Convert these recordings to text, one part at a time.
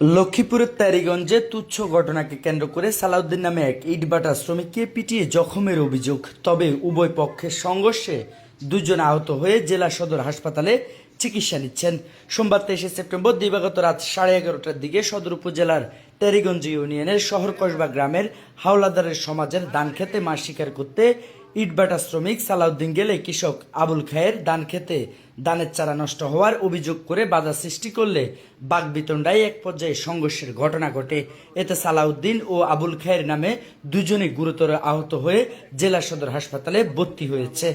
লক্ষ্মীপুরের তারিগঞ্জে তুচ্ছ ঘটনাকে কেন্দ্র করে সালাউদ্দিন নামে এক ইটভাটা শ্রমিককে পিটিয়ে জখমের অভিযোগ। তবে উভয় পক্ষের সংঘর্ষে দুজন আহত হয়ে জেলা সদর হাসপাতালে চিকিৎসা নিচ্ছেন। সোমবার 23 সেপ্টেম্বর দিবাগত রাত 11:30টার দিকে সদর উপজেলার তেরিগঞ্জ ইউনিয়নের শহর কসবা গ্রামের হাওলাদারের সমাজের ধান খেতে মাছ শিকার করতে ইটভাটা শ্রমিক সালাউদ্দিন গেলে কৃষক আবুল খায়ের ধান খেতে ধানের চারা নষ্ট হওয়ার অভিযোগ করে বাধা সৃষ্টি করলে বাকবিতণ্ডায় এক পর্যায়ে সংঘর্ষের ঘটনা ঘটে। এতে সালাউদ্দিন ও আবুল খায়ের নামে দুজনেই গুরুতর আহত হয়ে জেলা সদর হাসপাতালে ভর্তি হয়েছে।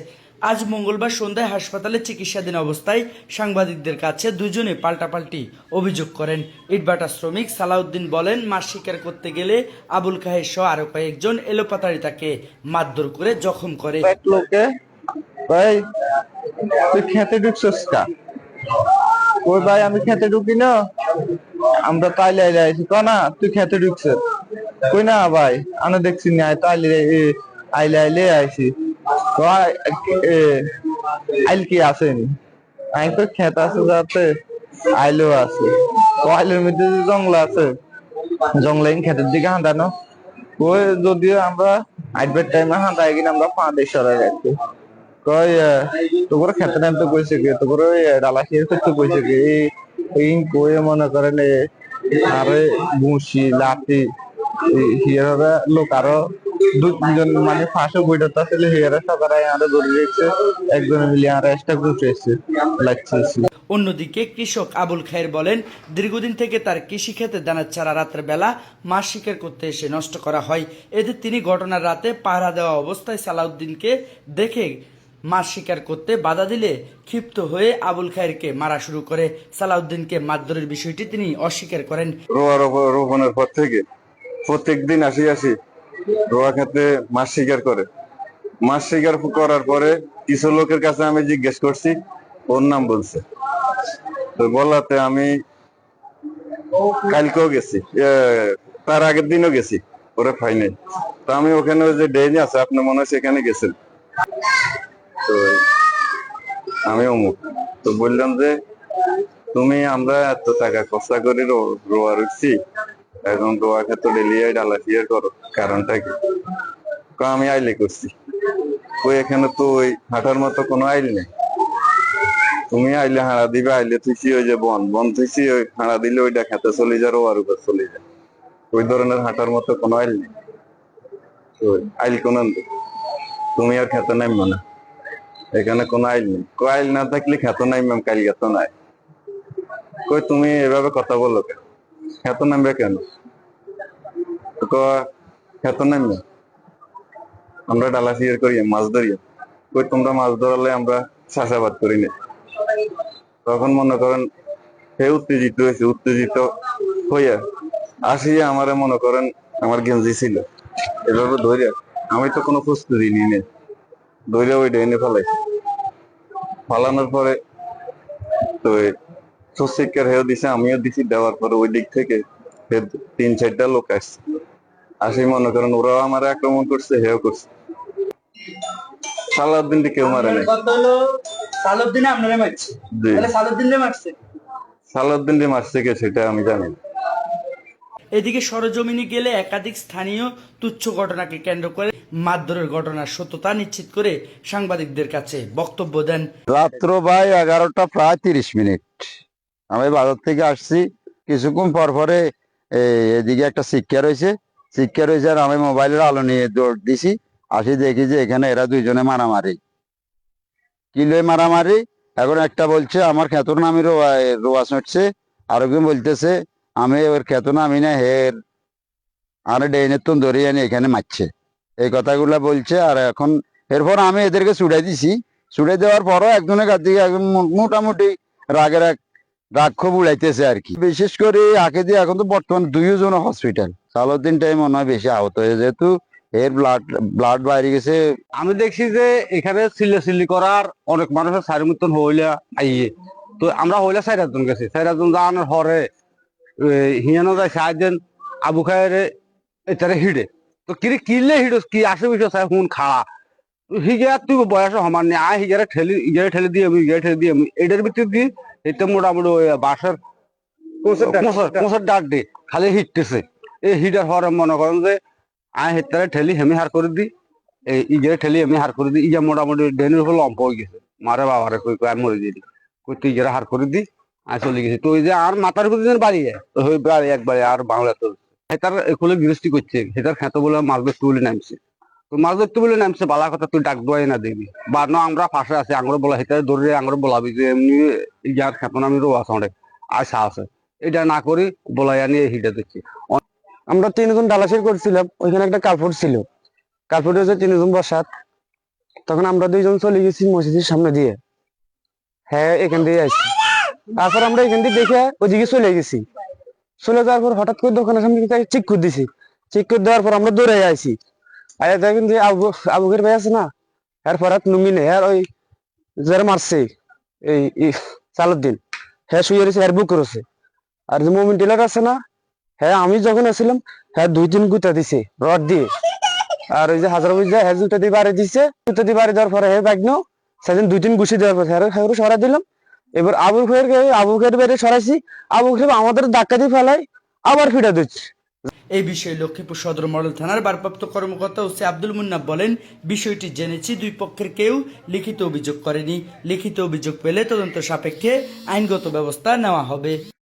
আজ মঙ্গলবার সন্ধ্যায় হাসপাতালে চিকিৎসাধীন অবস্থায় সাংবাদিকদের কাছে দুজনে পাল্টাপাল্টি অভিযোগ করেন। ইটভাটা শ্রমিক সালাউদ্দিন বলেন, মাছ শিকার করতে গেলে আবুল খায়ের সহ আরো কয়েকজন এলোপাতাড়ি তাকে মারধর করে জখম করে। ভাই তুই খেতে ঢুকছিস কা? ওই ভাই আমি খেতে ঢুকি না, আমরা তাইলে আইলে আইছি না, তুই খেতে ঢুকছিস কই? না ভাই আমি দেখছি না, তাইলে আইলে আইলে আইছি তো আইল কি আসেনি, আমি তো খেতে আছে যাতে আইলেও আছে তো আইলের মধ্যে যে জঙ্গল আছে, জঙ্গলে খেতের দিকে হাঁটানো ওই যদিও আমরা আইডবের টাইমে হাঁটাই কিনা আমরা পা দিয়ে সরাই রাখছি। কই তোর খেতে নামতে কইছে কি, তোর ওই ডালা খেয়ে করতে কইছে কি, এই কই মনে করেন আরে বুসি লাঠি হিয়ারা লোক আরো দুজন মানে ফাঁসে বইটা আসলে হিয়ারা সকালে আরো ধরে রেখেছে, একজন মিলে আর এক্সট্রা গ্রুপে এসছে লাগছে। অন্যদিকে কৃষক আবুল খায়ের বলেন, দীর্ঘদিন থেকে তার কৃষি ক্ষেতে দানার চারা রাতের বেলা মাছ শিকার করতে এসে নষ্ট করা হয়। এতে তিনি ঘটনার রাতে পাহারা দেওয়া অবস্থায় সালাউদ্দিনকে দেখে মাছ শিকার করতে বাধা দিলে ক্ষিপ্ত হয়ে আবুল খায়েরকে মারা শুরু করে। সালাউদ্দিনকে মারধরের বিষয়টি তিনি অস্বীকার করেন। রোপণের পর থেকে প্রত্যেক দিন আসি রোয়া খেতে মাছ শিকার করে। মাছ শিকার করার পরে কিছু লোকের কাছে আমি জিজ্ঞেস করছি, ওর নাম বলছে, তো বলাতে আমি কালকেও গেছি, তার আগের দিনও গেছি, ওরা পাই নাই। তো আমি ওখানে ওই যে ডেইনি আছে, আপনি মনে হয় সেখানে গেছেন, তো আমি অমুক তো বললাম যে তুমি আমরা এত টাকা খরচা করি রোয়া রুখছি, এখন রোয়া খেতে ডেলি ডালা ফিয়ার করো, কারণটা কি? আমি আইলে করছি, ওই এখানে তো ওই হাঁটার মতো কোনো আইল নেই, তুমি আইলে হাঁড়া দিবে, আইলে তুইছি ওই যে বন তুইছি, ওই হাঁড়া দিলে ওইটা খেতে চলে যা, রোয়ার উপর চলে যায়, ওই ধরনের হাঁটার মতো কোনো আইল নেই। আইল কোন তুমি আর খেতে নামবো না, এখানে কোনো আইল নেই। আইল না থাকলে খেত নামবাম, কাল খেত নাই। কই তুমি এভাবে কথা বলো কেন? খেত নামবে কেন? খেত নামবে, আমরা ডালা ফিয়ার করি, মাছ ধরি। কই তোমরা মাছ ধরালে আমরা চাষাবাদ করি না। তখন মনে করেন সে উত্তেজিত হয়েছে, উত্তেজিত হইয়া আসিয়া আমারে মনে করেন আমার গেঞ্জি ছিল এভাবে ধরিয়া, আমি তো কোনো প্রস্তুতি নিই না, ধরিয়া ওই ডেনে ফেলাইছি। ফালানোর পরে তো সুশিক্ষার হেও দিছে, আমিও দিছি, দেওয়ার পরে ওই দিক থেকে 3-4টা লোক আসছে, আসি মনে করেন ওরাও আমার আক্রমণ করছে, হেও করছে। সালাউদ্দিনকে কেউ মারে নাই। সালাউদ্দিন আপনারা মারছে? সালাউদ্দিন মারছে কে সেটা আমি জানি। এদিকে সরজমিনে গেলে একাধিক স্থানীয় তুচ্ছ ঘটনাকে কেন্দ্র করে মারধরের ঘটনার সত্যতা নিশ্চিত করে সাংবাদিকদের কাছে বক্তব্য দেন। রাত্র ভাই 11টা প্রায় 30 মিনিট আমি বাজার থেকে আসছি, কিছুক্ষণ পর পরে এদিকে একটা শিক্ষা রয়েছে আর আমি মোবাইলের আলো নিয়ে দৌড় দিছি, আসি দেখি যে এখানে এরা দুইজনে মারামারি, কি লয়ে মারামারি। এখন একটা বলছে আমার খেতর নামে রোয়া চড়ছে, আর একজন বলতেছে আমি ওর খেত নামি না, হের আরে ডেইনের তো ধরে আনি এখানে মারছে, এই কথাগুলা বলছে। আর এখন এরপর আমি এদেরকে ছুড়াই দিছি, ছুড়ে দেওয়ার পরও একজনের কাছ থেকে একজন মোটামুটি রাগের রাগ ক্ষোভ উড়াইতেছে আর কি। বিশেষ করে আগে দিয়ে এখন তো বর্তমানে দুইজন হসপিটাল, সালাউদ্দিন টাইম মনে হয় বেশি আহত হয়ে, যেহেতু এর ব্লাড বাইরে গেছে। আমি দেখছি যে এখানে চিল্লাচিল্লি করার অনেক মানুষের সারি মতন হইলা আইয়ে, তো আমরা হইলা 4জন গেছি, 4জন যাওয়ানোর হরে হিয়ানো যায় 4 জন আবু খায়ের এটারে হিড়ে, তো কিনলে হিড়ো কি আসে বিষয় চাই হুন খাড়া হিগের তুই বয়স সমান নেই, আয় ইগারে ঠেলে দিয়ে আমি এটার ভিতর দিয়ে এটা মোটামুটি ওই বাঁশের কোচের ডাক দি খালি হিটতেছে এই হিটার হওয়ার মনে করেন যে আয় হেতারে ঠেলি হেমি হার করে দি এই ইগেরে ঠেলি হেমি হার করে দি ইগা মোটামুটি ডেনের উপর লম্প হয়ে গেছে মারে বাবারে কই কই আর মরে দিই কই তুই ইগেরে হার করে দি আর চলে গেছে তো ওই যে আর মাথার উপর যেন বাড়ি ওই বাড়ি একবারে আর বাংলা তো হেতার একুলে গৃহস্থী করছে হেতার খেতে বলে মাছ ধরতে বলে নামছে তো মাছ ধরতে বলে নামছে বালা কথা তুই ডাক দোয়াই না দেখবি বা না আমরা ফাঁসে আছি আঙুরে বলা হেতারে ধরে আঙুরে বলাবি যে এমনি ইয়ার খেতন আমি রো আছে অনেক আশা আছে এটা না করি বলাইয়া নিয়ে হিটা দিচ্ছি আমরা 3 জন ডালাশির করছিলাম ওইখানে একটা কাপড় ছিল কাপড়ে হচ্ছে 3 জন বসাত তখন আমরা 2 জন চলে গেছি মসজিদের সামনে দিয়ে হ্যাঁ এখান দিয়ে আসছি তারপর আমরা এখান দিয়ে দেখে ওইদিকে চলে গেছি চলে যাওয়ার পর হঠাৎ করে দোকানের সামনে চেক করে দিছি চেক করে দেওয়ার পর আমরা দৌড়ে আইছি আয়া দেখেন যে আবুকের ভাই আছে না এরপর আর নুমিনে আর ওই যারা মারছে এই সালাউদ্দিন হ্যাঁ শুয়ে রয়েছে এর বুক করেছে আর যে মোমিন টেলার আছে না হ্যাঁ আমি যখন আসছিলাম হ্যাঁ 2-3 গুতা দিছে রড দিয়ে আর ওই যে হাজার বুঝে হ্যাঁ জুতা দিয়ে বাড়ি দিছে জুতা দিয়ে বাড়ি দেওয়ার পরে হ্যাঁ বাগনো সেদিন 2-3 ঘুষি দেওয়ার পর হ্যাঁ সরা দিলাম এবার আবু খের বেড়ে সরাইছি আবু খের আমাদের ধাক্কা দিয়ে ফেলাই আবার ফিটা দিচ্ছে এই বিষয়ে লক্ষ্মীপুর সদর মডেল থানার ভারপ্রাপ্ত কর্মকর্তা ওসি আব্দুল মুন্নাফ বলেন, বিষয়টি জেনেছি, দুই পক্ষের কেউ লিখিত অভিযোগ করেনি। লিখিত অভিযোগ পেলে তদন্ত সাপেক্ষে আইনগত ব্যবস্থা নেওয়া হবে।